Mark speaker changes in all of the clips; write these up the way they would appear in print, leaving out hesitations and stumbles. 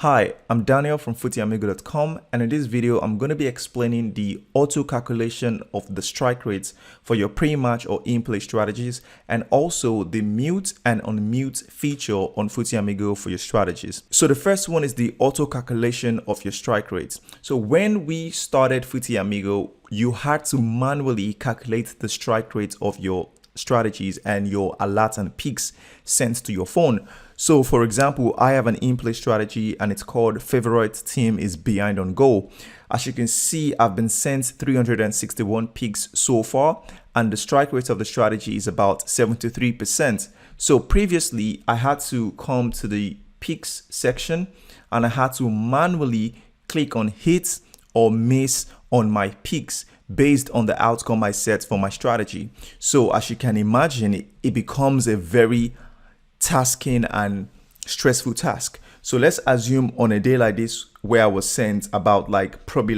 Speaker 1: Hi, I'm Daniel from FootyAmigo.com, and in this video, I'm going to be explaining the auto calculation of the strike rates for your pre-match or in-play strategies, and also the mute and unmute feature on FootyAmigo for your strategies. So the first one is the auto calculation of your strike rates. So when we started FootyAmigo, you had to manually calculate the strike rate of your strategies and your alerts and peaks sent to your phone. So for example, I have an in-play strategy and it's called favorite team is behind on goal. As you can see, I've been sent 361 peaks so far, and the strike rate of the strategy is about 73%. So previously I had to come to the peaks section and I had to manually click on hit or miss on my peaks based on the outcome I set for my strategy. So as you can imagine, it becomes a very tasking and stressful task. So let's assume on a day like this where I was sent about probably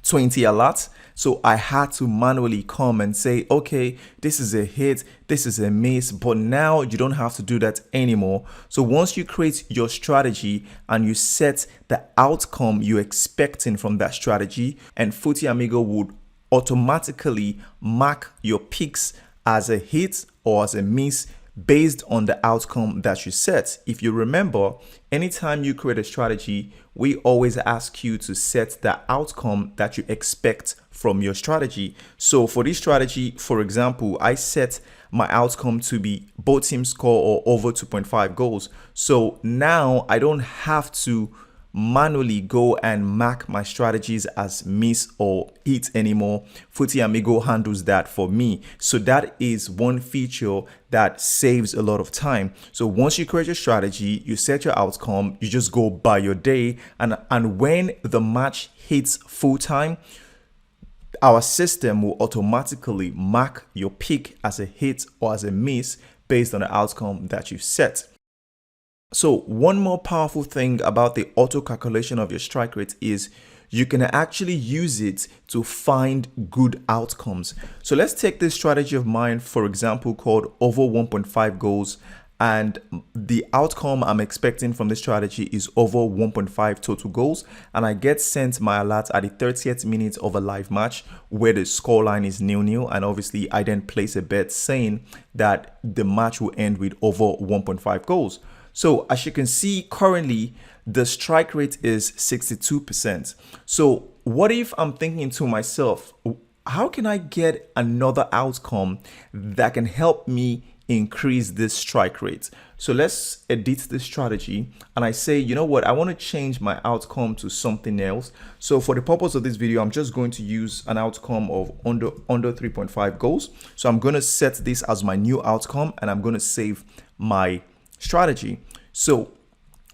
Speaker 1: 20 alerts. So I had to manually come and say, okay, this is a hit, this is a miss, but now you don't have to do that anymore. So once you create your strategy and you set the outcome you're expecting from that strategy, and FootyAmigo would automatically mark your picks as a hit or as a miss based on the outcome that you set. If you remember, anytime you create a strategy, we always ask you to set the outcome that you expect from your strategy. So for this strategy, for example, I set my outcome to be both teams score or over 2.5 goals. So now I don't have to manually go and mark my strategies as miss or hit anymore. FootyAmigo handles that for me. So that is one feature that saves a lot of time. So once you create your strategy, you set your outcome, you just go by your day, and when the match hits full time, our system will automatically mark your pick as a hit or as a miss based on the outcome that you've set. So one more powerful thing about the auto calculation of your strike rate is you can actually use it to find good outcomes. So let's take this strategy of mine, for example, called over 1.5 goals. And the outcome I'm expecting from this strategy is over 1.5 total goals. And I get sent my alert at the 30th minute of a live match where the scoreline is 0-0. And obviously I then place a bet saying that the match will end with over 1.5 goals. So as you can see, currently the strike rate is 62%. So what if I'm thinking to myself, how can I get another outcome that can help me increase this strike rate? So let's edit this strategy and I say, you know what, I want to change my outcome to something else. So for the purpose of this video, I'm just going to use an outcome of under 3.5 goals. So I'm going to set this as my new outcome and I'm going to save my strategy. So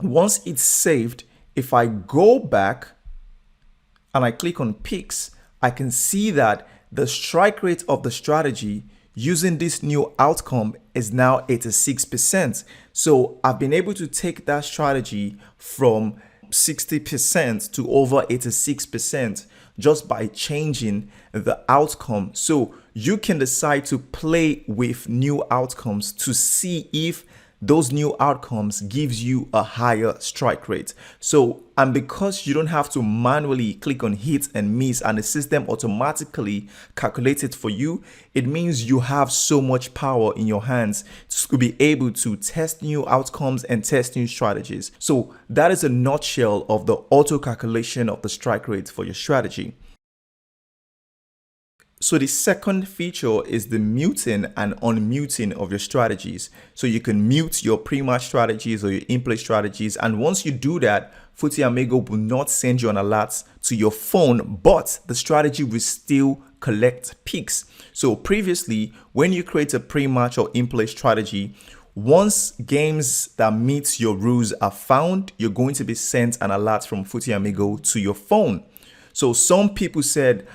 Speaker 1: once it's saved, if I go back and I click on picks, I can see that the strike rate of the strategy using this new outcome is now 86%. So I've been able to take that strategy from 60% to over 86% just by changing the outcome. So you can decide to play with new outcomes to see if those new outcomes gives you a higher strike rate. So, and because you don't have to manually click on hit and miss and the system automatically calculates it for you, it means you have so much power in your hands to be able to test new outcomes and test new strategies. So that is a nutshell of the auto calculation of the strike rate for your strategy. So the second feature is the muting and unmuting of your strategies. So you can mute your pre-match strategies or your in-play strategies. And once you do that, FootyAmigo will not send you an alert to your phone, but the strategy will still collect picks. So previously, when you create a pre-match or in-play strategy, once games that meet your rules are found, you're going to be sent an alert from FootyAmigo to your phone. So some people said,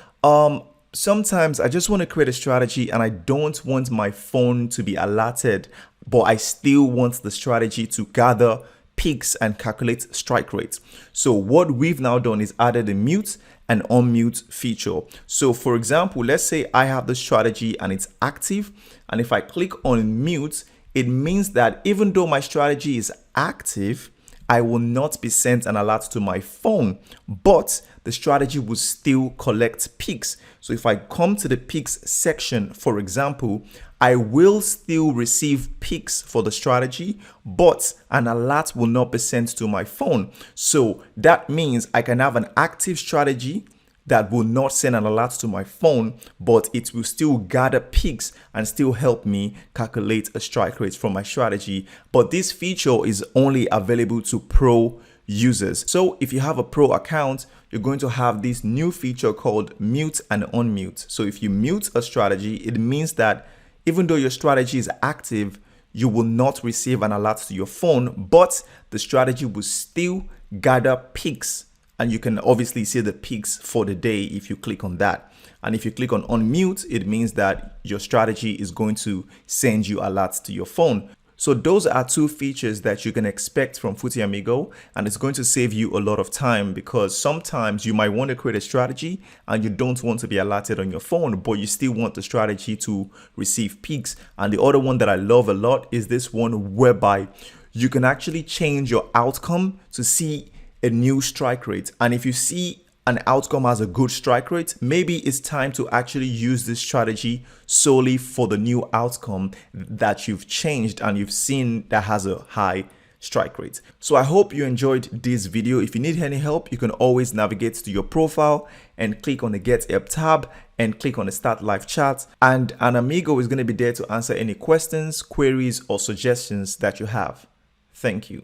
Speaker 1: sometimes I just want to create a strategy and I don't want my phone to be alerted, but I still want the strategy to gather picks and calculate strike rates. So what we've now done is added a mute and unmute feature. So for example, let's say I have the strategy and it's active, and if I click on mute, it means that even though my strategy is active, I will not be sent an alert to my phone, but the strategy will still collect picks. So if I come to the picks section, for example, I will still receive picks for the strategy, but an alert will not be sent to my phone. So that means I can have an active strategy that will not send an alert to my phone, but it will still gather picks and still help me calculate a strike rate from my strategy. But this feature is only available to pro users. So if you have a pro account, you're going to have this new feature called mute and unmute. So if you mute a strategy, it means that even though your strategy is active, you will not receive an alert to your phone, but the strategy will still gather picks. And you can obviously see the picks for the day if you click on that. And if you click on unmute, it means that your strategy is going to send you alerts to your phone. So those are two features that you can expect from Footy Amigo, and it's going to save you a lot of time because sometimes you might want to create a strategy and you don't want to be alerted on your phone, but you still want the strategy to receive picks. And the other one that I love a lot is this one whereby you can actually change your outcome to see a new strike rate. And if you see an outcome has a good strike rate, maybe it's time to actually use this strategy solely for the new outcome that you've changed and you've seen that has a high strike rate. So I hope you enjoyed this video. If you need any help, you can always navigate to your profile and click on the Get Help tab and click on the Start Live Chat. And an Amigo is going to be there to answer any questions, queries, or suggestions that you have. Thank you.